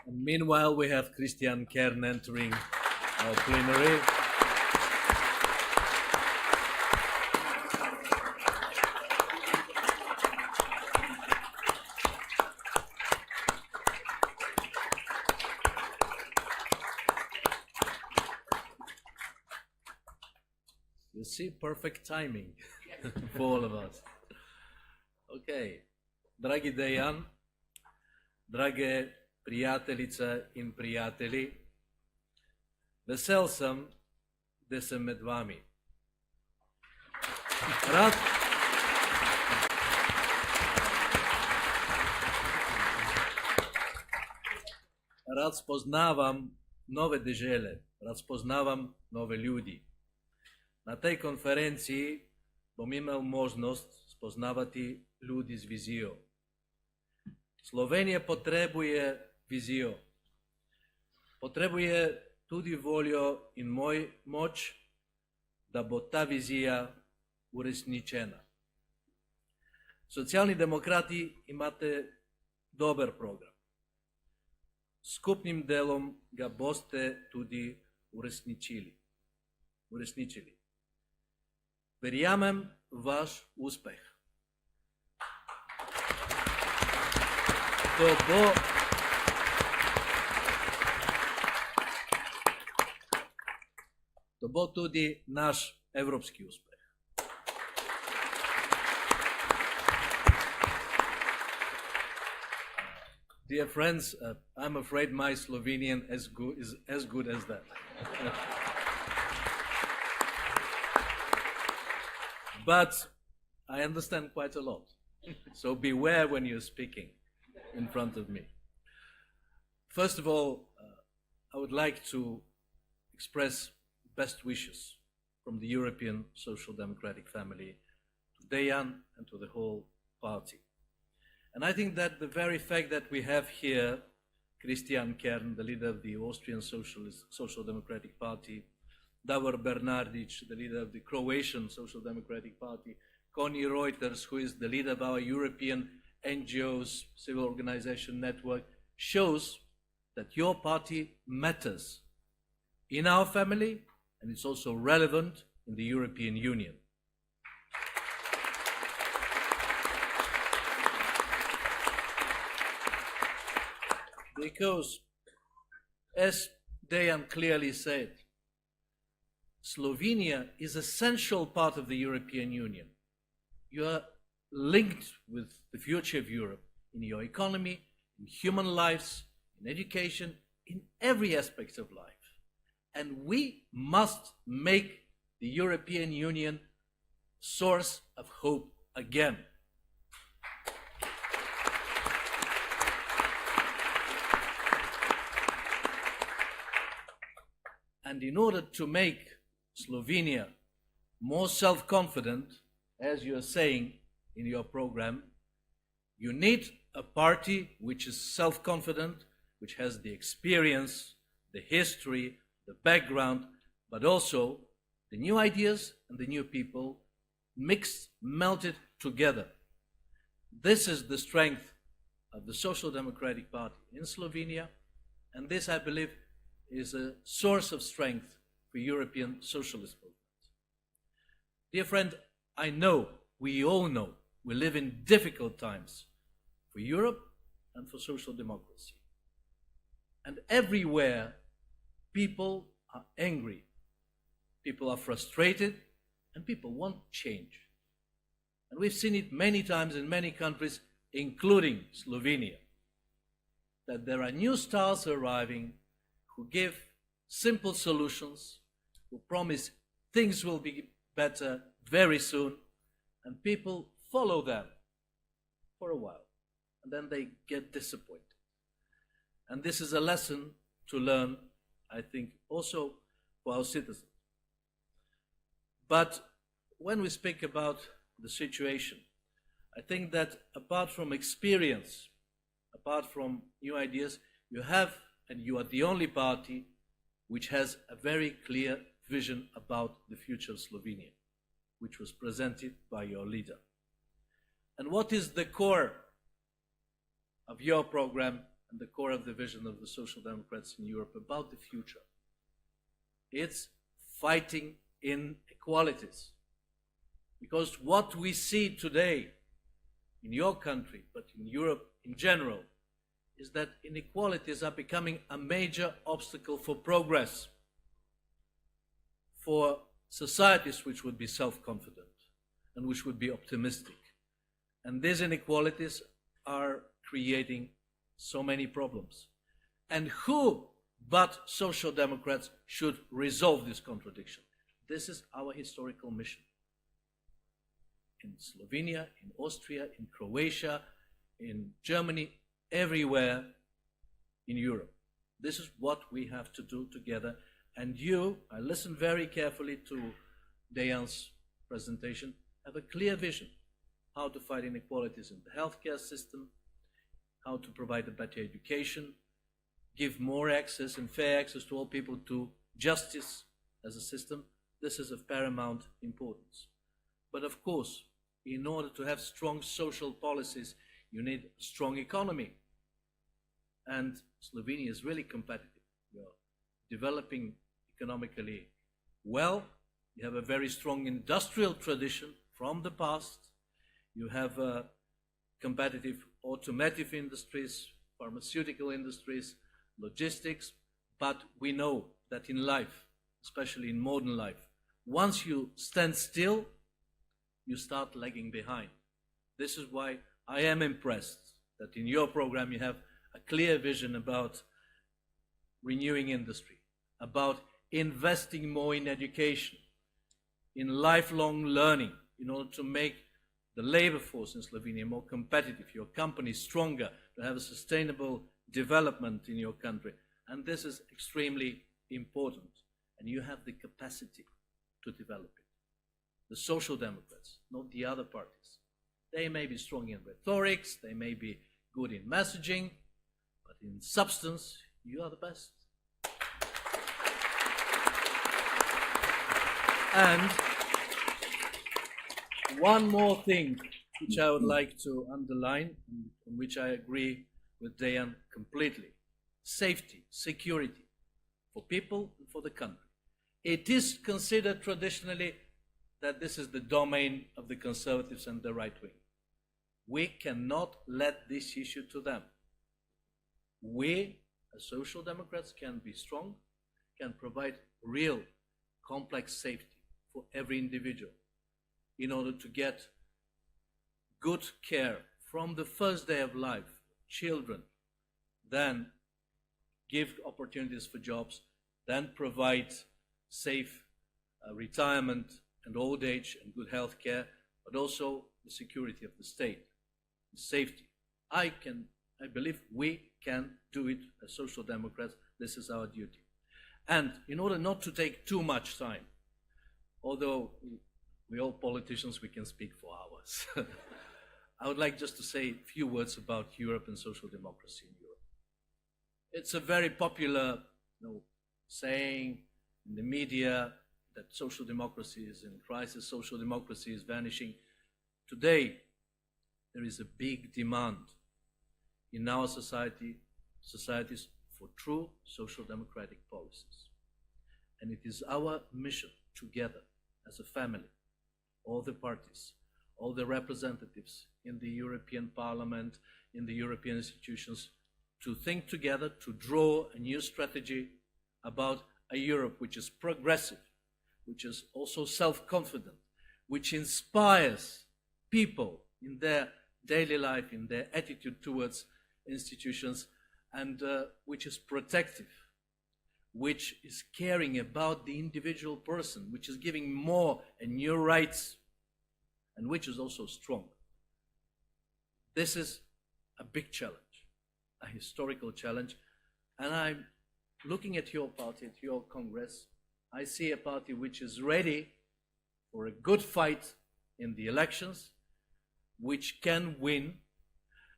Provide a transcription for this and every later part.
And meanwhile, we have Christian Kern entering our plenary. You see, perfect timing for all of us. Okay, dragi Dejan, drage prijateljice in prijatelji, vesel sem, da sem med vami. Rad spoznavam nove dežele, rad spoznavam nove ljudi. Na tej konferenciji bom imel možnost spoznavati ljudi z vizijo. Slovenija potrebuje vizijo. Potrebuje tudi voljo in moč, da bo ta vizija uresničena. Socialni demokrati imate dober program. S skupnim delom ga boste tudi uresničili. Verjamem vaš uspeh. To bo tudi naš evropski uspeh. Dear friends, I'm afraid my Slovenian is as good as that. But I understand quite a lot. So beware when you're speaking in front of me. First of all, I would like to express best wishes from the European Social Democratic family to Dejan and to the whole party. And I think that the very fact that we have here Christian Kern, the leader of the Austrian Social Democratic Party, Davor Bernardic, the leader of the Croatian Social Democratic Party, Connie Reuters, who is the leader of our European NGOs, civil organization network, shows that your party matters in our family, and it's also relevant in the European Union. Because, as Dejan clearly said, Slovenia is an essential part of the European Union. You are linked with the future of Europe in your economy, in human lives, in education, in every aspect of life. And we must make the European Union source of hope again. And in order to make Slovenia more self-confident, as you are saying in your program, you need a party which is self-confident, which has the experience, the history, the background, but also the new ideas and the new people mixed, melted together. This is the strength of the Social Democratic Party in Slovenia, and this, I believe, is a source of strength for European socialist movement. Dear friend, I know, we all know, we live in difficult times for Europe and for social democracy. And everywhere, people are angry, people are frustrated, and people want change. And we've seen it many times in many countries, including Slovenia, that there are new stars arriving who give simple solutions, who promise things will be better very soon, and people follow them for a while, and then they get disappointed. And this is a lesson to learn, I think, also for our citizens. But when we speak about the situation, I think that apart from experience, apart from new ideas, you have, and you are the only party which has a very clear vision about the future of Slovenia, which was presented by your leader. And what is the core of your program and the core of the vision of the Social Democrats in Europe about the future. It's fighting inequalities. Because what we see today in your country, but in Europe in general, is that inequalities are becoming a major obstacle for progress, for societies which would be self-confident and which would be optimistic. And these inequalities are creating so many problems. And who but Social Democrats should resolve this contradiction? This is our historical mission. In Slovenia, in Austria, in Croatia, in Germany, everywhere in Europe. This is what we have to do together. And you, I listened very carefully to Dejan's presentation, have a clear vision how to fight inequalities in the healthcare system, how to provide a better education, give more access and fair access to all people to justice as a system. This is of paramount importance. But of course, in order to have strong social policies, you need a strong economy. And Slovenia is really competitive. We are developing economically well. You have a very strong industrial tradition from the past. You have competitive automotive industries, pharmaceutical industries, logistics. But we know that in life, especially in modern life, once you stand still, you start lagging behind. This is why I am impressed that in your program you have a clear vision about renewing industry, about investing more in education, in lifelong learning, in order to make the labor force in Slovenia more competitive, your company stronger, to have a sustainable development in your country. And this is extremely important. And you have the capacity to develop it. The Social Democrats, not the other parties. They may be strong in rhetorics, they may be good in messaging, but in substance, you are the best. And one more thing which I would like to underline, on which I agree with Dejan completely. Safety, security for people and for the country. It is considered traditionally that this is the domain of the conservatives and the right wing. We cannot let this issue to them. We, as Social Democrats, can be strong, can provide real complex safety for every individual in order to get good care from the first day of life, children, then give opportunities for jobs, then provide safe retirement and old age and good health care, but also the security of the state, the safety. I believe we can do it as Social Democrats. This is our duty. And in order not to take too much time, although we all politicians, we can speak for hours, I would like just to say a few words about Europe and social democracy in Europe. It's a very popular saying in the media that social democracy is in crisis, social democracy is vanishing. Today, there is a big demand in our societies for true social democratic policies. And it is our mission together as a family, all the parties, all the representatives in the European Parliament, in the European institutions, to think together, to draw a new strategy about a Europe which is progressive, which is also self-confident, which inspires people in their daily life, in their attitude towards institutions, and which is protective, which is caring about the individual person, which is giving more and new rights, and which is also strong. This is a big challenge, a historical challenge, and I'm looking at your party, at your Congress. I see a party which is ready for a good fight in the elections, which can win,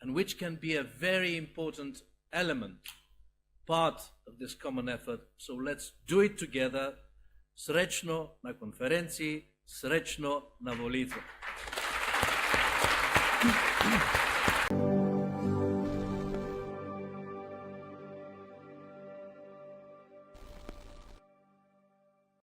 and which can be a very important element, part of this common effort. So let's do it together. Srečno na konferenci, srečno na volitve.